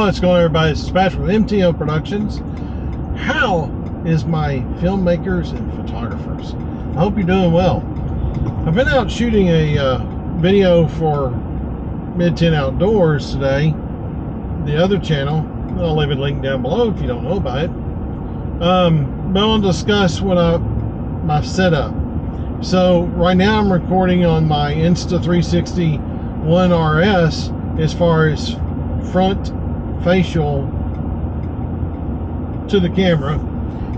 What's going on, everybody? This is Patrick with MTO Productions. How is my filmmakers and photographers? I hope you're doing well. I've been out shooting a video for Mid-10 Outdoors today, the other channel. I'll leave a link down below if you don't know about it. But I want to discuss my setup. So right now I'm recording on my Insta360 One RS as far as front facial to the camera,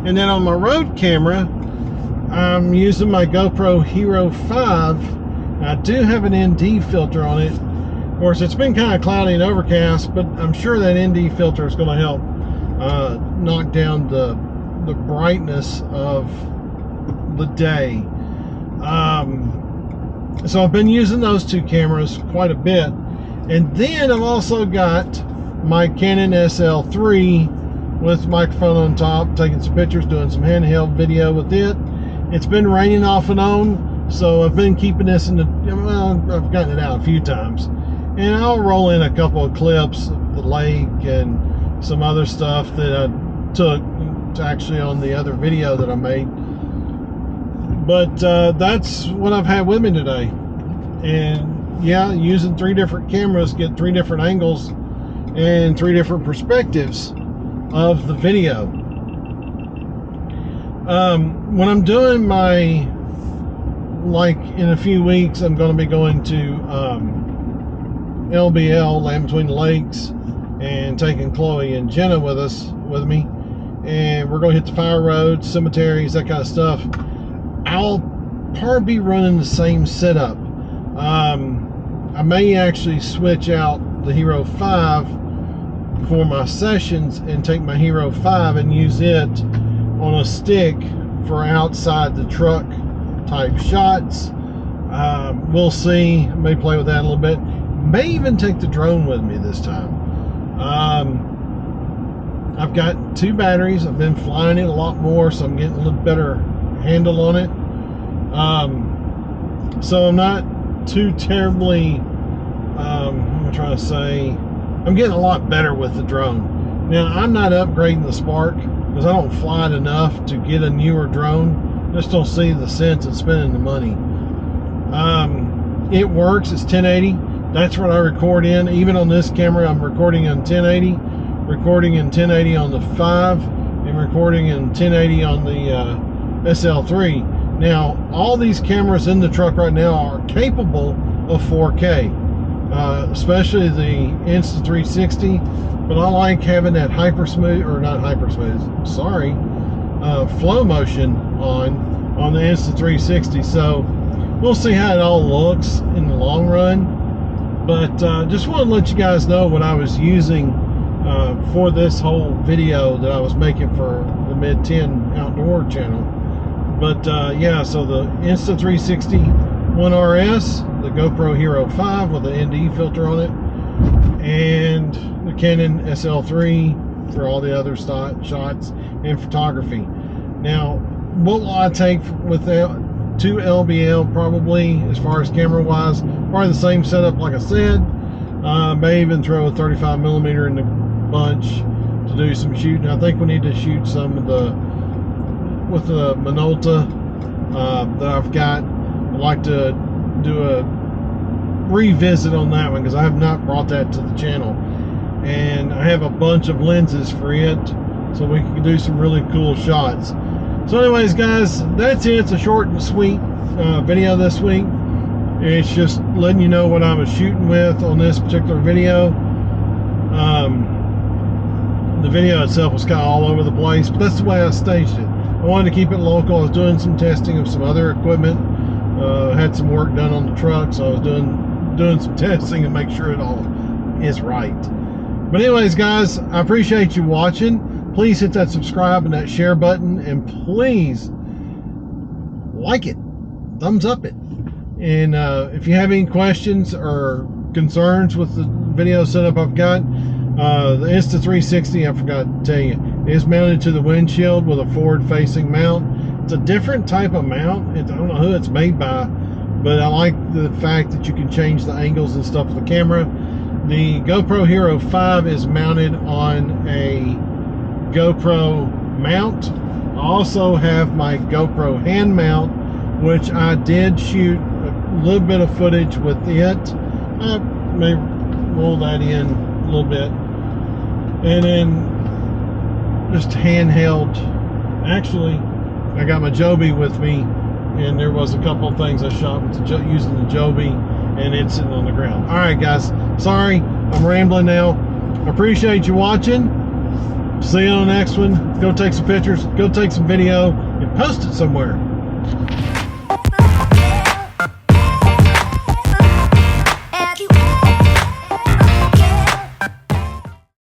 and then on my road camera I'm using my GoPro Hero 5. I do have an ND filter on it. Of course, it's been kind of cloudy and overcast, but I'm sure that ND filter is going to help knock down the brightness of the day. So I've been using those two cameras quite a bit. And then I've also got my Canon SL3 with microphone on top, taking some pictures, doing some handheld video with it. It's been raining off and on, so I've been keeping this in the, well, I've gotten it out a few times. And I'll roll in a couple of clips of the lake and some other stuff that I took actually on the other video that I made. But that's what I've had with me today. And yeah, using 3 different cameras, get 3 different angles and 3 different perspectives of the video. When I'm doing my, like in a few weeks, I'm going to be going to LBL, Land Between the Lakes, and taking Chloe and Jenna with me, and we're going to hit the fire roads, cemeteries, that kind of stuff. I'll probably be running the same setup. I may actually switch out the Hero 5 for my sessions and take my Hero 5 and use it on a stick for outside the truck type shots. We'll see. I may play with that a little bit. May even take the drone with me this time. I've got 2 batteries. I've been flying it a lot more, so I'm getting a little better handle on it. So I'm not too terribly, I'm trying to say, I'm getting a lot better with the drone. Now, I'm not upgrading the Spark because I don't fly it enough to get a newer drone. Just don't see the sense of spending the money. It works. It's 1080. That's what I record in. Even on this camera, I'm recording in 1080, recording in 1080 on the 5, and recording in 1080 on the SL3. Now, all these cameras in the truck right now are capable of 4K, especially the Insta360, but I like having that flow motion on the Insta360. So we'll see how it all looks in the long run, but just want to let you guys know what I was using for this whole video that I was making for the Mid-10 Outdoor channel. But yeah, so the Insta360 One RS, the GoPro Hero 5 with the ND filter on it, and the Canon SL3 for all the other shots and photography. Now, what will I take with 2 LBL probably as far as camera wise? Probably the same setup like I said. May even throw a 35mm in the bunch to do some shooting. I think we need to shoot some of the with the Minolta that I've got. I'd like to do a revisit on that one because I have not brought that to the channel, and I have a bunch of lenses for it, so we can do some really cool shots. So anyways, guys, that's it. It's a short and sweet video this week. It's just letting you know what I was shooting with on this particular video. The video itself was kind of all over the place, but that's the way I staged it. I wanted to keep it local. I was doing some testing of some other equipment. Had some work done on the truck, so I was doing some testing and make sure it all is right. But anyways, guys, I appreciate you watching. Please hit that subscribe and that share button, and please like it, thumbs up it. And if you have any questions or concerns with the video setup I've got, the Insta360, I forgot to tell you, is mounted to the windshield with a forward-facing mount. It's a different type of mount. I don't know who it's made by, but I like the fact that you can change the angles and stuff of the camera. The GoPro Hero 5 is mounted on a GoPro mount. I also have my GoPro hand mount, which I did shoot a little bit of footage with it. I may roll that in a little bit. And then just handheld. Actually, I got my Joby with me, and there was a couple of things I shot with using the Joby, and it's sitting on the ground. All right, guys. Sorry, I'm rambling now. I appreciate you watching. See you on the next one. Go take some pictures. Go take some video and post it somewhere.